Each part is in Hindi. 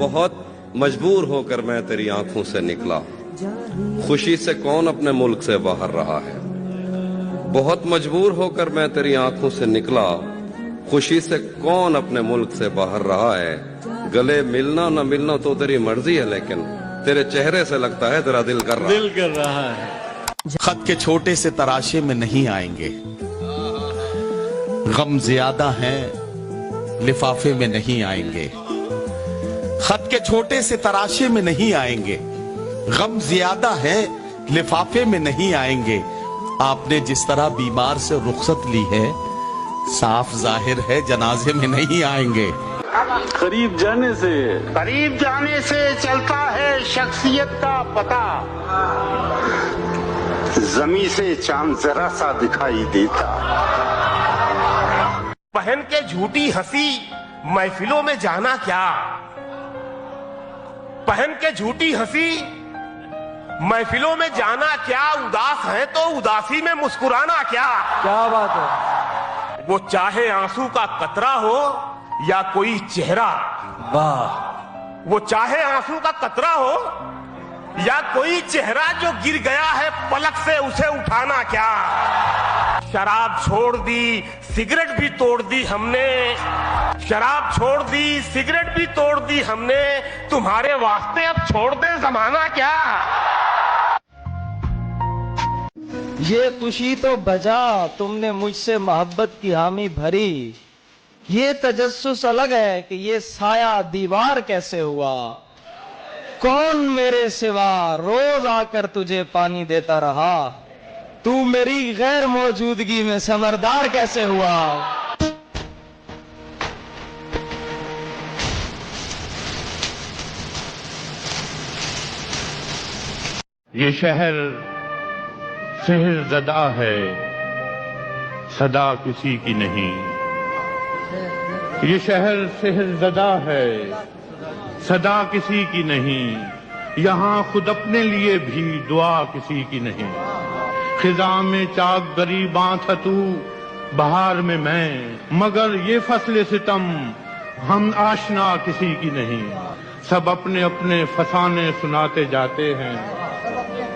बहुत मजबूर होकर मैं तेरी आंखों से निकला, खुशी से कौन अपने मुल्क से बाहर रहा है। बहुत मजबूर होकर मैं तेरी आंखों से निकला, खुशी से कौन अपने मुल्क से बाहर रहा है। गले मिलना न मिलना तो तेरी मर्जी है, लेकिन तेरे चेहरे से लगता है तेरा दिल कर रहा है। खत के छोटे से तराशे में नहीं आएंगे, गम ज्यादा है लिफाफे में नहीं आएंगे। खत के छोटे से तराशे में नहीं आएंगे, गम ज्यादा है लिफाफे में नहीं आएंगे। आपने जिस तरह बीमार से रुखसत ली है, साफ जाहिर है जनाजे में नहीं आएंगे। करीब जाने से चलता है शख्सियत का पता, जमी से चांद जरा सा दिखाई देता। पहन के झूठी हंसी महफिलों में जाना क्या, पहन के झूठी हंसी महफिलों में जाना क्या। उदास है तो उदासी में मुस्कुराना क्या। क्या बात है। वो चाहे आंसू का कतरा हो या कोई चेहरा, वाह। वो चाहे आंसू का कतरा हो या कोई चेहरा जो गिर गया है पलक से, उसे उठाना क्या। शराब छोड़ दी, सिगरेट भी तोड़ दी हमने, शराब छोड़ दी, सिगरेट भी तोड़ दी हमने। तुम्हारे वास्ते अब छोड़ दे जमाना क्या। ये खुशी तो बजा तुमने मुझसे मोहब्बत की हामी भरी, ये तजस्सुस अलग है कि ये साया दीवार कैसे हुआ। कौन मेरे सिवा रोज आकर तुझे पानी देता रहा, तू मेरी गैर मौजूदगी में समरदार कैसे हुआ। ये शहर सेहरज़दा है, सदा किसी की नहीं। ये शहर सेहरज़दा है, सदा किसी की नहीं। यहाँ खुद अपने लिए भी दुआ किसी की नहीं। खिजा में चाक गरीबां था तू, बहार में मैं, मगर ये फसले सितम हम आशना किसी की नहीं। सब अपने अपने फसाने सुनाते जाते हैं,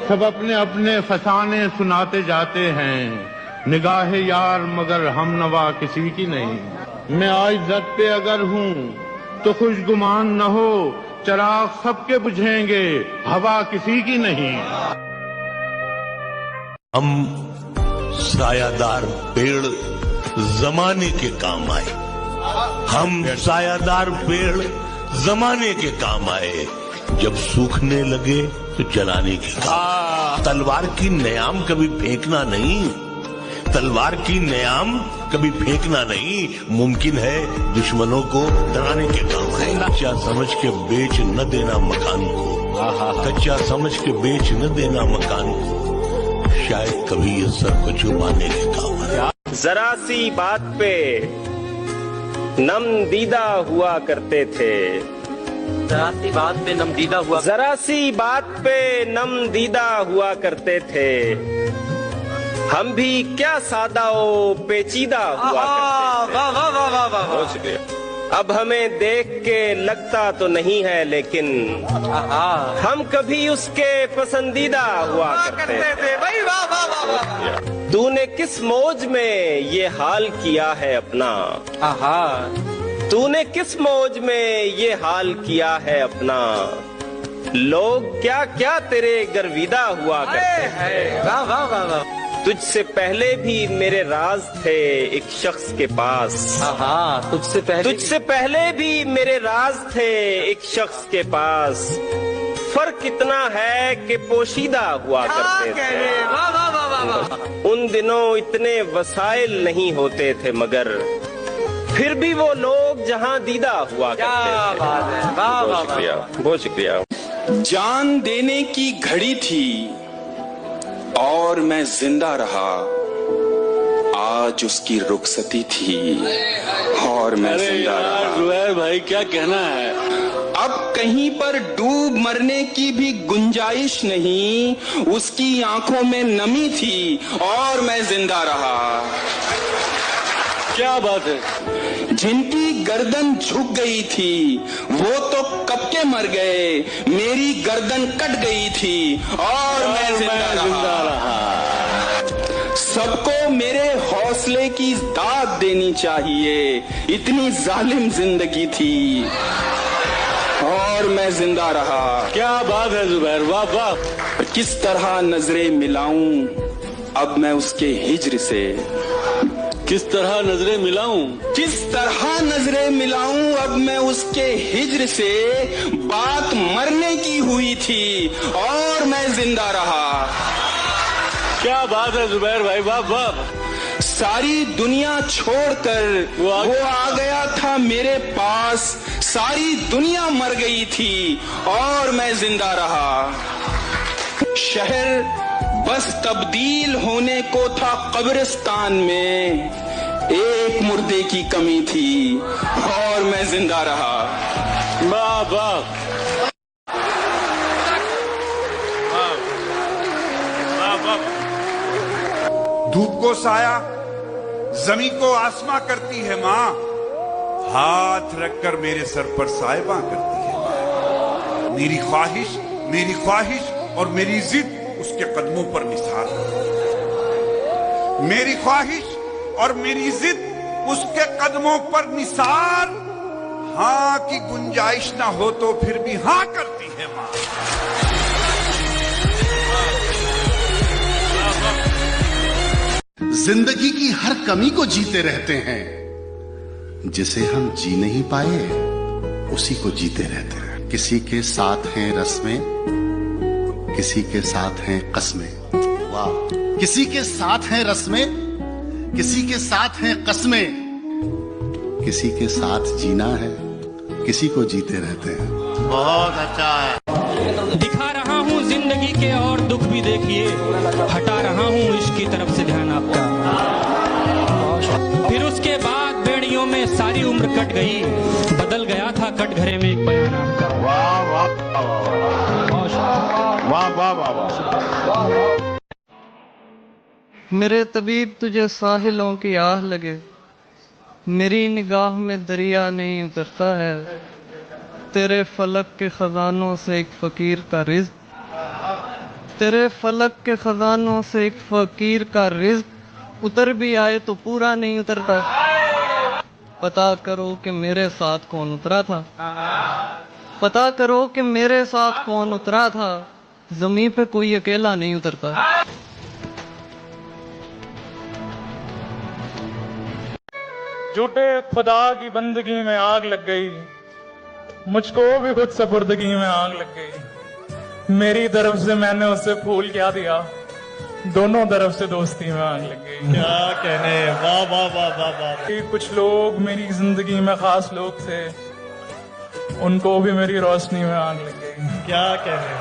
सब अपने अपने फसाने सुनाते जाते हैं। निगाहे यार मगर हम नवा किसी की नहीं। मैं आज इज्जत पे अगर हूँ तो खुशगुमान न हो, चराग सबके बुझेंगे हवा किसी की नहीं। हम सायादार पेड़ जमाने के काम आए, हम सायादार पेड़ जमाने के काम आए। जब सूखने लगे तो जलाने के काम। तलवार की नयाम कभी फेंकना नहीं, तलवार की नयाम कभी फेंकना नहीं। मुमकिन है दुश्मनों को डराने के काम है। कच्चा समझ के बेच न देना मकान को, कच्चा समझ के बेच न देना मकान को, शायद कभी ये सर को छुपाने के काम है। जरा सी बात पे नम दीदा हुआ करते थे, जरा सी बात पे नम दीदा हुआ, जरा सी बात पे नम दीदा हुआ करते थे। हम भी क्या सादा ओ पेचीदा हुआ करते थे। अब हमें देख के लगता तो नहीं है, लेकिन हम कभी उसके पसंदीदा हुआ करते थे। तूने किस मौज में ये हाल किया है अपना, तूने किस मौज में ये हाल किया है अपना। लोग क्या क्या तेरे गर्विदा हुआ करते थे। तुझसे पहले भी मेरे राज थे एक शख्स के पास, तुझसे पहले भी मेरे राज थे एक शख्स के पास। फर्क इतना है कि पोशीदा हुआ करते थे। उन दिनों इतने वसाइल नहीं होते थे, मगर फिर भी वो लोग जहां दीदा हुआ करते थे। बहुत शुक्रिया, बहुत शुक्रिया। जान देने की घड़ी थी और मैं जिंदा रहा, आज उसकी रुखसती थी और मैं जिंदा रहा। जुबैर भाई क्या कहना है। अब कहीं पर डूब मरने की भी गुंजाइश नहीं, उसकी आंखों में नमी थी और मैं जिंदा रहा। क्या बात है। जिनकी गर्दन झुक गई थी वो तो कब के मर गए, मेरी गर्दन कट गई थी और मैं जिंदा रहा। सबको मेरे हौसले की दाद देनी चाहिए, इतनी जालिम जिंदगी थी और मैं जिंदा रहा। क्या बात है जुबैर, वाह वाह। किस तरह नजरें मिलाऊं अब मैं उसके हिज्र से, किस तरह नजरें मिलाऊं, किस तरह नजरें मिलाऊं अब मैं उसके हिज्र से। बात मरने की हुई थी और मैं जिंदा रहा। क्या बात है जुबैर भाई, वाह वाह। सारी दुनिया छोड़कर वो आ गया था मेरे पास, सारी दुनिया मर गई थी और मैं जिंदा रहा। शहर बस तब्दील होने को था कब्रिस्तान में, एक मुर्दे की कमी थी और मैं जिंदा रहा। वाह वाह। धूप को साया, जमीन को आसमां करती है माँ, हाथ रखकर मेरे सर पर साहिबा करती है। मेरी ख्वाहिश और मेरी जिद उसके कदमों पर निसार। मेरी ख्वाहिश और मेरी जिद उसके कदमों पर निसार। हाँ की गुंजाइश ना हो तो फिर भी हाँ करती है माँ। जिंदगी की हर कमी को जीते रहते हैं, जिसे हम जी नहीं पाए उसी को जीते रहते हैं। किसी के साथ हैं रस्में, किसी के साथ हैं कस्में। वाह। किसी के साथ हैं रस्में, किसी के साथ हैं कस्में, किसी के साथ जीना है, किसी को जीते रहते हैं। बहुत अच्छा है। दिखा रहा हूँ जिंदगी के और दुख भी देखिए, हटा रहा हूँ इश्क की तरफ से ध्यान आपका। फिर उसके बाद बेड़ियों में सारी उम्र कट गई, बदल गया था कटघरे में एक बयान आपका। वाह वाह वाह वाह वाह वाह। मेरे तबीब तुझे साहिलों की आह लगे, मेरी निगाह में दरिया नहीं उतरता है। तेरे फलक के खजानों से एक फकीर का रिज़्क, तेरे फलक के खजानों से एक फकीर का रिज़्क उतर भी आए तो पूरा नहीं उतरता। पता करो कि मेरे साथ कौन उतरा था, पता करो कि मेरे साथ कौन उतरा था। जमीन पे कोई अकेला नहीं उतरता। झूठे खुदा की बंदगी में आग लग गई, मुझको भी खुद सपुर्दगी में आग लग गई। मेरी तरफ से मैंने उसे फूल क्या दिया, दोनों तरफ से दोस्ती में आग लग गई। क्या कहने, वाह वाह वाह वाह वाह। कुछ लोग मेरी जिंदगी में खास लोग थे, उनको भी मेरी रोशनी में आग लग गई। क्या कहने,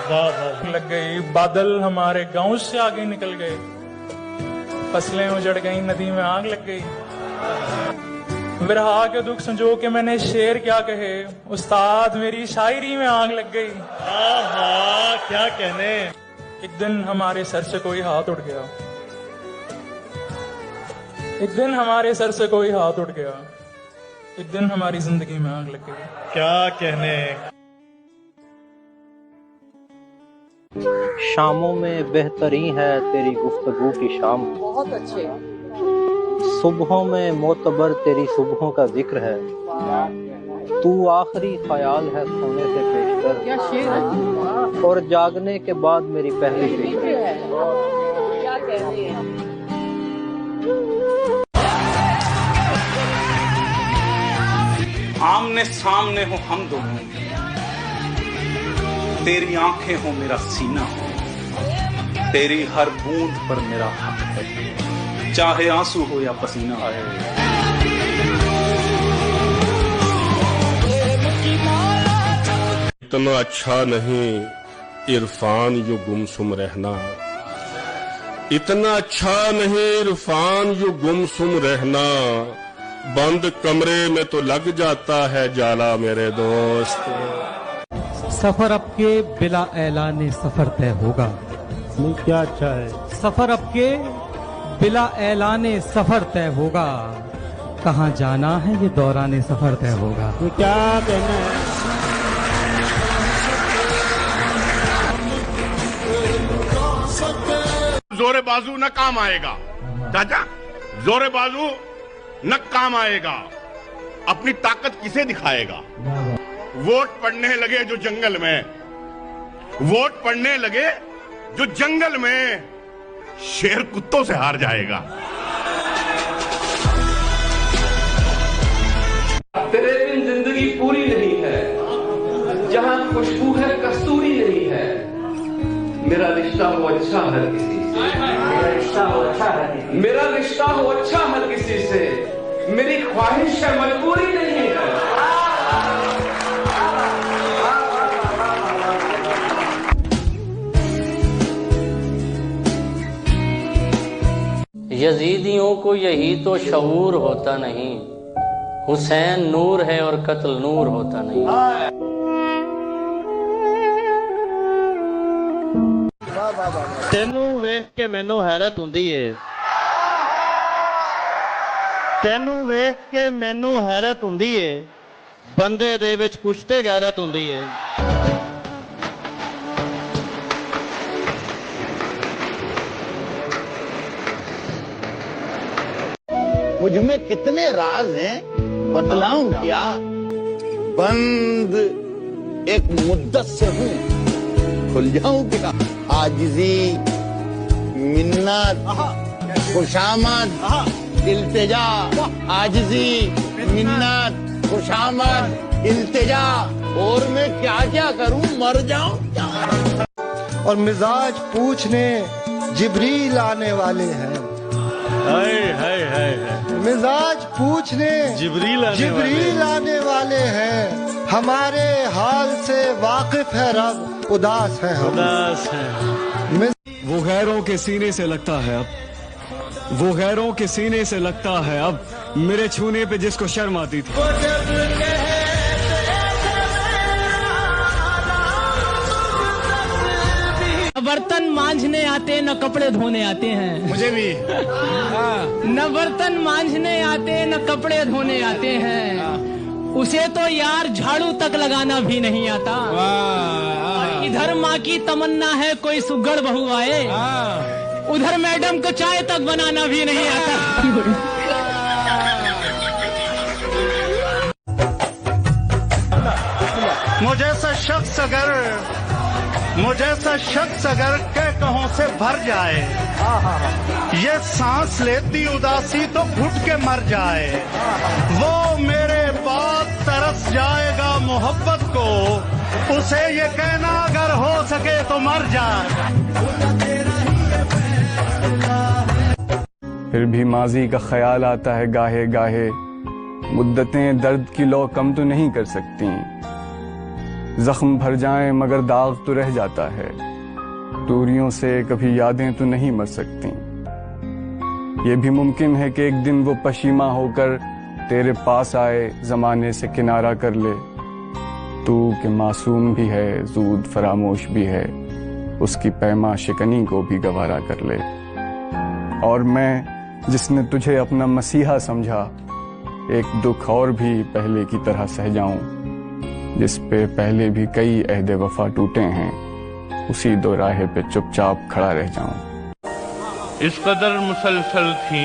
वाह वाह। लग गई। बादल हमारे गांव से आगे निकल गए, फसलें उजड़ गई, नदी में आग लग गई। विरहा के दुख संजो के मैंने शेर क्या कहे, उस्ताद मेरी शायरी में आग लग गई। आहा, क्या कहने। एक दिन हमारे सर से कोई हाथ उठ गया, एक दिन हमारे सर से कोई हाथ उठ गया, एक दिन हमारी जिंदगी में आग लग गई। क्या कहने। शामों में बेहतरीन है तेरी गुफ्तगू की शाम, बहुत अच्छे। सुबहों में मोतबर तेरी सुबहों का जिक्र है, तू आखिरी ख्याल है सोने से पेशतर, क्या शेर है। और जागने के बाद मेरी पहली फिक्र है। क्या कहते हैं। आमने सामने हो हम दोनों, तेरी आंखें हो मेरा सीना हो, तेरी हर बूंद पर मेरा हक है, चाहे आंसू हो या पसीना आए। इतना अच्छा नहीं इरफान यू गुमसुम रहना, इतना अच्छा नहीं इरफान यू गुमसुम रहना, बंद कमरे में तो लग जाता है जाला मेरे दोस्त। सफर अब के बिला ऐलान सफर तय होगा। क्या अच्छा है। सफर अब के बिला ऐलाने सफर तय होगा, कहाँ जाना है ये दौराने सफर तय होगा। तो क्या कहना है? जोरे बाजू न काम आएगा चाचा, जोरे बाजू न काम आएगा। अपनी ताकत किसे दिखाएगा? वोट पड़ने लगे जो जंगल में, वोट पड़ने लगे जो जंगल में, शेर कुत्तों से हार जाएगा। तेरे बिन जिंदगी पूरी नहीं है, जहां खुशबू है कस्तूरी नहीं है। मेरा रिश्ता हो अच्छा हर किसी से, मेरा रिश्ता हो अच्छा हर किसी से। मेरी ख्वाहिश है मजबूरी नहीं है। यजीदियों को यही तो शऊर होता नहीं, हुसैन नूर है और कत्ल नूर होता नहीं। तेनू वेख के मैनू हैरत हुंदी है, तेनू वेख के मैनू हैरत हुंदी है। बंदे दे विच कुछ ते गैरत हुंदी है। मुझ में कितने राज हैं बतलाऊं क्या? बंद एक मुद्दत से हूँ, खुल जाऊं क्या? आजिजी, मिन्नत, खुशामद, इल्तिजा। आजिजी, मिन्नत, खुशामद, इल्तिजा। और मैं क्या क्या करूं, मर जाऊं क्या? और मिजाज पूछने जिब्रील आने वाले हैं। मिजाज पूछने जिब्रील आने वाले हैं। हमारे हाल से वाकिफ है रब, उदास है हम। वो गैरों के सीने से लगता है अब, वो गैरों के सीने से लगता है अब, मेरे छूने पे जिसको शर्म आती थी। बर्तन मांझने आते न कपड़े धोने आते हैं। मुझे भी न बर्तन मांझने आते न कपड़े धोने आते हैं। उसे तो यार झाड़ू तक लगाना भी नहीं आता। और इधर माँ की तमन्ना है कोई सुगड़ बहू आए, उधर मैडम को चाय तक बनाना भी नहीं आता। मुझे सा शख्स अगर के कहों से भर जाए, ये सांस लेती उदासी तो घुट के मर जाए। वो मेरे बाद तरस जाएगा मोहब्बत को, उसे ये कहना अगर हो सके तो मर जाए। फिर भी माजी का ख्याल आता है गाहे गाहे, मुद्दतें दर्द की लौ कम तो नहीं कर सकती। जख्म भर जाएं मगर दाग तो रह जाता है, दूरियों से कभी यादें तो नहीं मर सकती। ये भी मुमकिन है कि एक दिन वो पशीमा होकर तेरे पास आए, जमाने से किनारा कर ले। तू के मासूम भी है, जूद फरामोश भी है, उसकी पैमा शिकनी को भी गवारा कर ले। और मैं जिसने तुझे अपना मसीहा समझा, एक दुख और भी पहले की तरह सह जाऊं, जिस पे पहले भी कई अहदे वफा टूटे हैं, उसी दो राहे पे चुपचाप खड़ा रह जाऊं। इस कदर मुसलसल थी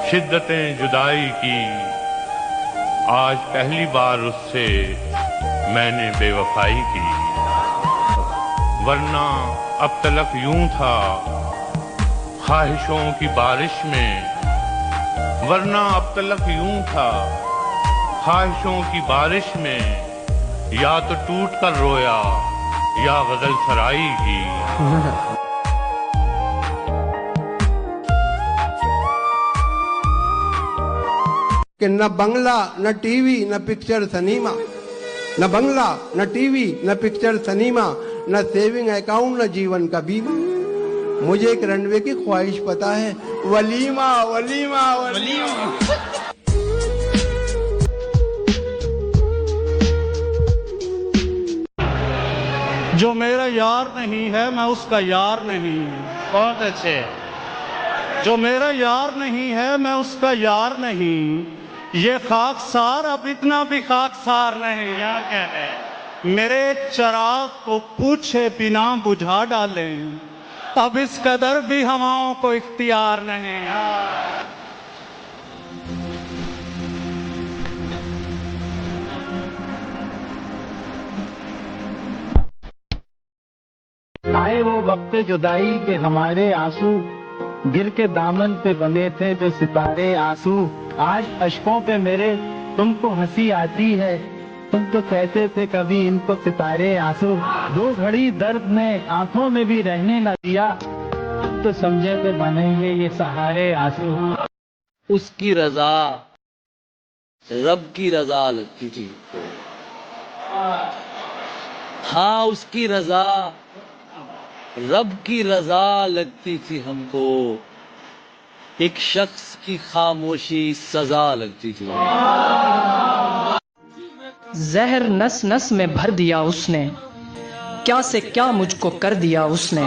शिद्दतें जुदाई की, आज पहली बार उससे मैंने बेवफाई की। वरना अब तलक यूं था ख्वाहिशों की बारिश में, वरना अब तलक यूं था ख्वाहिशों की बारिश में। या तो टूट कर रोया या गजल सराई की। कि न बंगला न टीवी न पिक्चर सिनेमा, न बंगला न टीवी न पिक्चर सिनेमा, न सेविंग अकाउंट न जीवन का बीमा। मुझे एक रनवे की ख्वाहिश पता है, वलीमा वलीमा वलीमा। जो मेरा यार नहीं है मैं उसका यार नहीं। बहुत अच्छे। जो मेरा यार नहीं है मैं उसका यार नहीं, ये खाकसार अब इतना भी खाकसार नहीं। क्या कहने मेरे चराग को पूछे बिना बुझा डालें, अब इस कदर भी हवाओं को इख्तियार नहीं। आए वो वक्त जुदाई के हमारे आंसू, गिर के दामन पे बंधे थे जो सितारे आंसू। आज अशकों पे मेरे तुमको हंसी आती है, तुम तो कहते थे कभी इनको सितारे आंसू। दो घड़ी दर्द ने आंखों में भी रहने न दिया, अब तो समझे थे बनेंगे ये सहारे आंसू। उसकी रजा रब की रजा लगती थी। हाँ, उसकी रजा रब की रजा लगती थी हमको, एक शख्स की खामोशी सजा लगती थी। जहर नस नस में भर दिया उसने, क्या से क्या मुझको कर दिया उसने।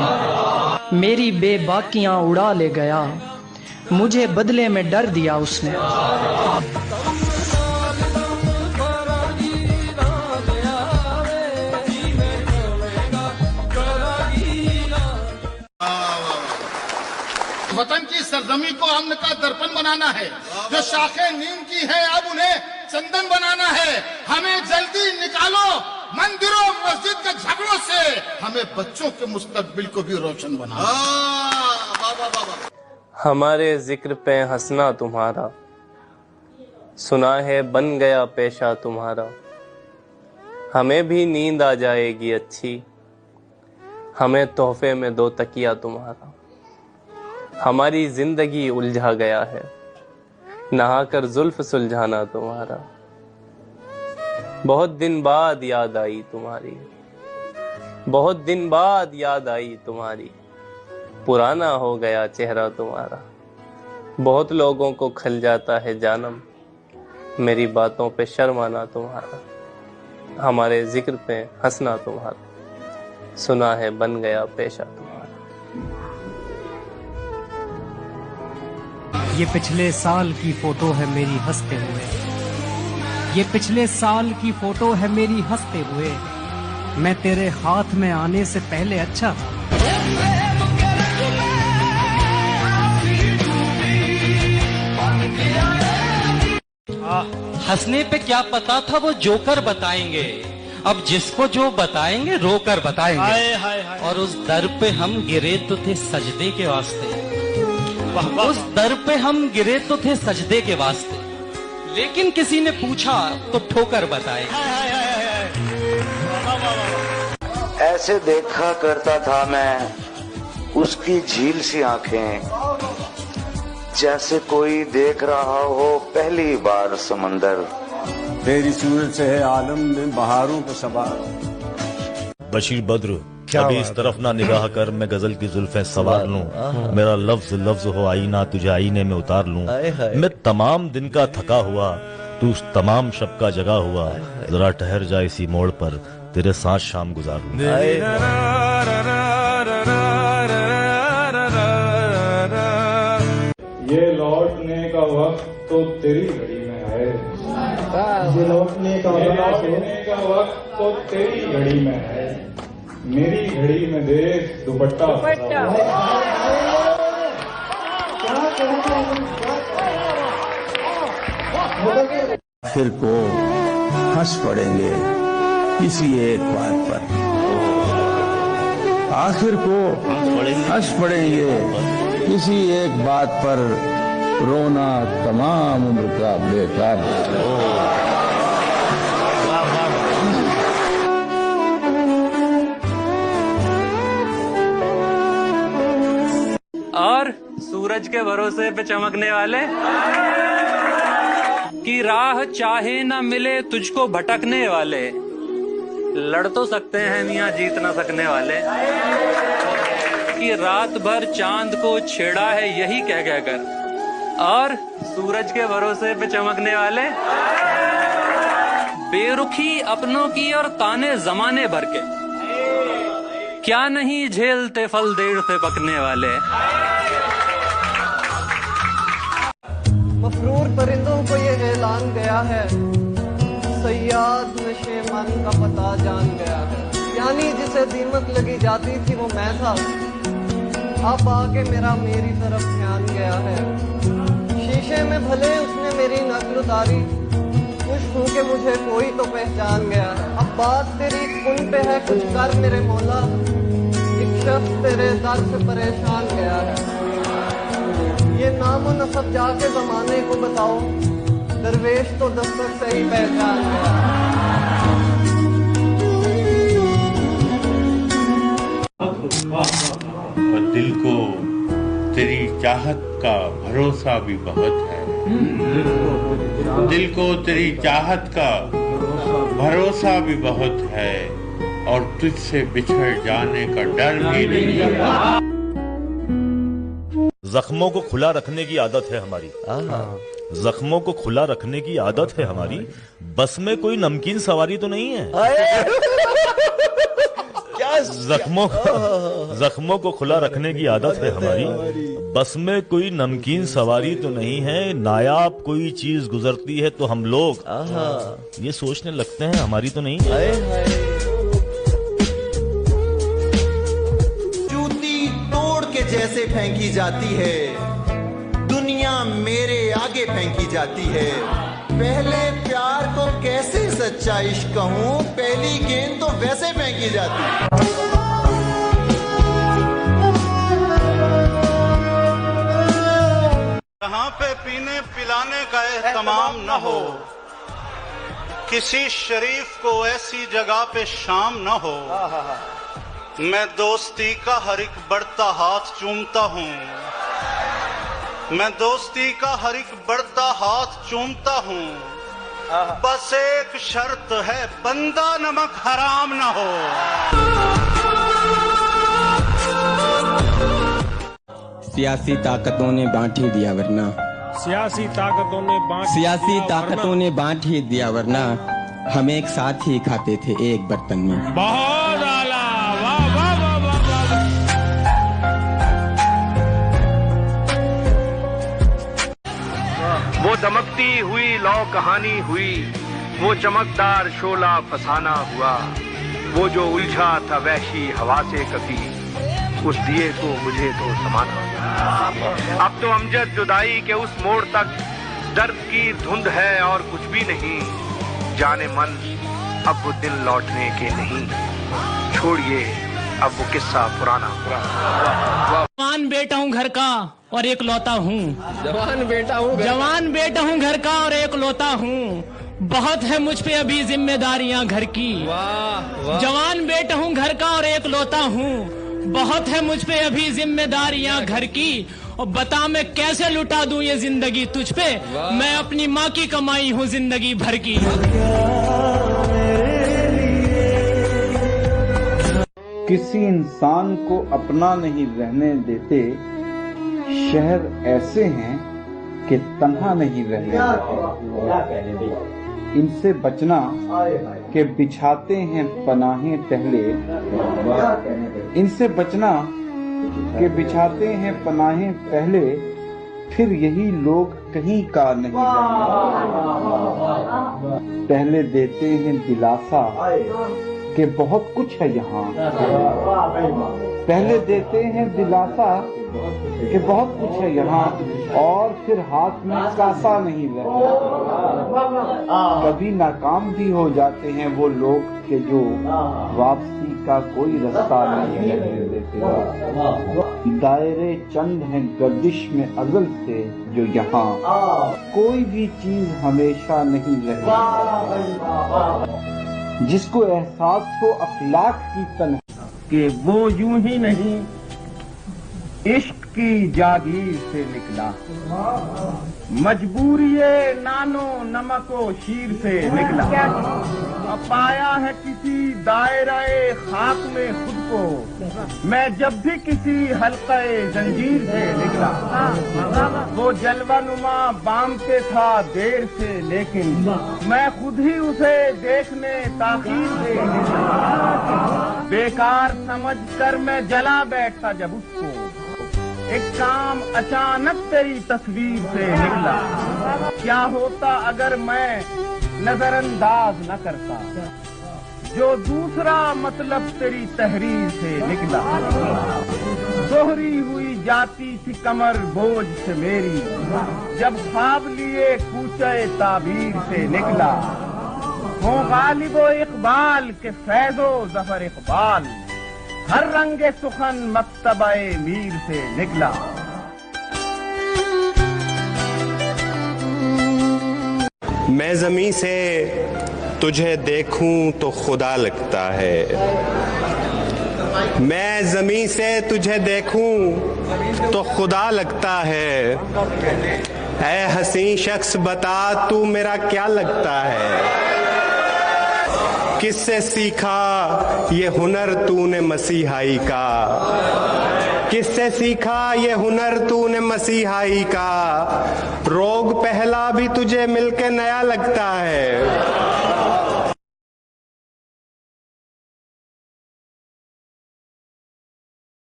मेरी बेबाकियां उड़ा ले गया, मुझे बदले में डर दिया उसने। वतन की सरजमी को अमन का दर्पण बनाना है, जो शाखें नीम की है अब उन्हें चंदन बनाना है। हमें जल्दी निकालो मंदिरों मस्जिद के झगड़ों से, हमें बच्चों के मुस्तकबिल को भी रोशन बनाना। हमारे जिक्र पे हंसना तुम्हारा, सुना है बन गया पेशा तुम्हारा। हमें भी नींद आ जाएगी अच्छी, हमें तोहफे में दो तकिया तुम्हारा। हमारी जिंदगी उलझा गया है, नहाकर जुल्फ सुलझाना तुम्हारा। बहुत दिन बाद याद आई तुम्हारी, बहुत दिन बाद याद आई तुम्हारी। पुराना हो गया चेहरा तुम्हारा, बहुत लोगों को खल जाता है जानम। मेरी बातों पे शर्माना तुम्हारा, हमारे जिक्र पे हंसना तुम्हारा। सुना है बन गया पेशा तुम्हारा। ये पिछले साल की फोटो है मेरी हंसते हुए, ये पिछले साल की फोटो है मेरी हंसते हुए। मैं तेरे हाथ में आने से पहले अच्छा था। हंसने पे क्या पता था वो जोकर बताएंगे, अब जिसको जो बताएंगे रोकर बताएंगे। हाय हाय हाय। और उस दर पे हम गिरे तो थे सजदे के वास्ते, उस दर पे हम गिरे तो थे सजदे के वास्ते। लेकिन किसी ने पूछा तो ठोकर बताए। ऐसे देखा करता था मैं उसकी झील सी आंखें, जैसे कोई देख रहा हो पहली बार समंदर। तेरी सूरत से है आलम में बहारों को सवार। बशीर बद्र अभी इस तरफ ना निगाह कर, मैं गजल की जुल्फें सवार लूं। मेरा लफ्ज लफ्ज हो आईना, तुझे आईने में उतार लूं। मैं तमाम दिन का थका हुआ, तू उस तमाम शब का जगा हुआ। जरा ठहर जा इसी मोड़ पर, तेरे साथ शाम गुजार लूं। ये लौटने का वक्त तो तेरी घड़ी में है, ये लौटने का वक्त तो तेरी घड़ी में है। मेरी घड़ी में देख दुपट्टा आखिर को हंस पड़ेंगे किसी एक बात पर, आखिर को हंस पड़ेंगे किसी एक बात पर। रोना तमाम उम्र का बेकार है। और सूरज के भरोसे पे चमकने वाले की राह चाहे ना मिले तुझको भटकने वाले। लड़ तो सकते हैं मियाँ जीत ना सकने वाले, कि रात भर चांद को छेड़ा है यही कह कहकर। और सूरज के भरोसे पे चमकने वाले बेरुखी अपनों की और ताने जमाने भर के, क्या नहीं झेलते फल देर से पकने वाले। मफरूर परिंदों को ये ऐलान गया है, सयाद नशे मन का पता जान गया है। यानी जिसे दीमक लगी जाती थी वो मैं था, अब आके मेरी तरफ ध्यान गया है। शीशे में भले उसने मेरी नकल उतारी, खुश हूं कि मुझे कोई तो पहचान गया है। अब बात तेरी उन पे है, कुछ कर मेरे मौला, एक शख्स तेरे दर से परेशान गया है। ये नाम और नसब जाके जमाने को बताओ, दरवेश तो दस्तक से ही पहचान गया है। और दिल को तेरी चाहत का भरोसा भी बहुत है, दिल को तेरी चाहत का भरोसा भी बहुत है, और तुझसे बिछड़ जाने का डर भी नहीं है। जख्मों को खुला रखने की आदत है हमारी, जख्मों को खुला रखने की आदत है हमारी, बस में कोई नमकीन सवारी तो नहीं है। जख्मों को खुला रखने की आदत है हमारी, बस में कोई नमकीन सवारी तो नहीं है। नायाब कोई चीज गुजरती है तो हम लोग ये सोचने लगते हैं हमारी तो नहीं है। जूती तोड़ के जैसे फेंकी जाती है, दुनिया मेरे आगे फेंकी जाती है। पहले प्यार को कैसे सच्चा इश्क कहूं, पहली गेंद तो वैसे फेंकी जाती है। जहाँ पे पीने पिलाने का एहतमाम न हो, किसी शरीफ को ऐसी जगह पे शाम न हो, मैं दोस्ती का हर एक बढ़ता हाथ चूमता हूँ, मैं दोस्ती का हर एक बढ़ता हाथ चूमता हूँ। बस एक शर्त है, बंदा नमक हराम न हो। सियासी ताकतों ने बांट ही दिया वरना, सियासी ताकतों ने बांट ही दिया वरना हम एक साथ ही खाते थे एक बर्तन में। बहुत आला, वाह वाह वाह वाह वाह। वो दमकती हुई लौ कहानी हुई, वो चमकदार शोला फसाना हुआ, वो जो उलझा था वहशी हवा से कभी, उस दिए को मुझे तो समाना। अब तो अमजद जुदाई के उस मोड़ तक दर्द की धुंध है और कुछ भी नहीं। जाने मन अब वो दिन लौटने के नहीं, छोड़िए अब वो किस्सा पुराना। जवान बेटा हूँ घर का और एक लौता हूँ, जवान बेटा हूँ घर का और एक लौता हूँ। बहुत है मुझ पे अभी जिम्मेदारियां घर की। जवान बेटा हूँ घर का और एक लौता हूँ, बहुत है मुझ पे अभी जिम्मेदारियां घर की। और बता मैं कैसे लुटा दूं ये जिंदगी तुझ पे, मैं अपनी माँ की कमाई हूँ जिंदगी भर की। किसी इंसान को अपना नहीं रहने देते, शहर ऐसे हैं कि तन्हा नहीं रहने देते। इनसे बचना के बिछाते हैं पनाहें पहले, इनसे बचना के बिछाते हैं पनाहें पहले, फिर यही लोग कहीं का नहीं रहते। पहले देते हैं दिलासा कि बहुत कुछ है यहाँ, पहले देते हैं दिलासा कि बहुत कुछ है यहाँ, और फिर हाथ में कासा नहीं रहता। कभी नाकाम भी हो जाते हैं वो लोग के जो वापसी का कोई रास्ता नहीं रहने देते। दायरे चंद हैं गर्दिश में अज़ल से जो यहाँ, कोई भी चीज हमेशा नहीं रहती। जिसको एहसास हो अखलाक की तन्हा कि वो यूं ही नहीं इश्क की जागीर से निकला, मजबूरिये नानो नमको शीर से निकला। अब पाया है किसी दायरे खाक में खुद को, मैं जब भी किसी हल्क़े जंजीर से निकला। वो जलवानुमा बाम पे था देर से, लेकिन मैं खुद ही उसे देखने ताखीर से निकला। बेकार समझ कर मैं जला बैठा जब उसको, एक काम अचानक तेरी तस्वीर से निकला, क्या होता अगर मैं नजरअंदाज न करता, जो दूसरा मतलब तेरी तहरीर से निकला। दोहरी हुई जाती थी कमर बोझ से मेरी, जब ख्वाब लिए कूचे ताबीर से निकला। हो गालिबो इकबाल के फैजो जफर इकबाल, हर रंगे सुखन मक्तबाए मीर से निकला। मैं ज़मीं से तुझे देखूं तो खुदा लगता है, मैं ज़मीं से तुझे देखूं तो खुदा लगता है। ऐ हसीन शख्स बता तू मेरा क्या लगता है, किससे सीखा ये हुनर तूने मसीहाई का, किससे सीखा ये हुनर तूने मसीहाई का। रोग पहला भी तुझे मिलके नया लगता है,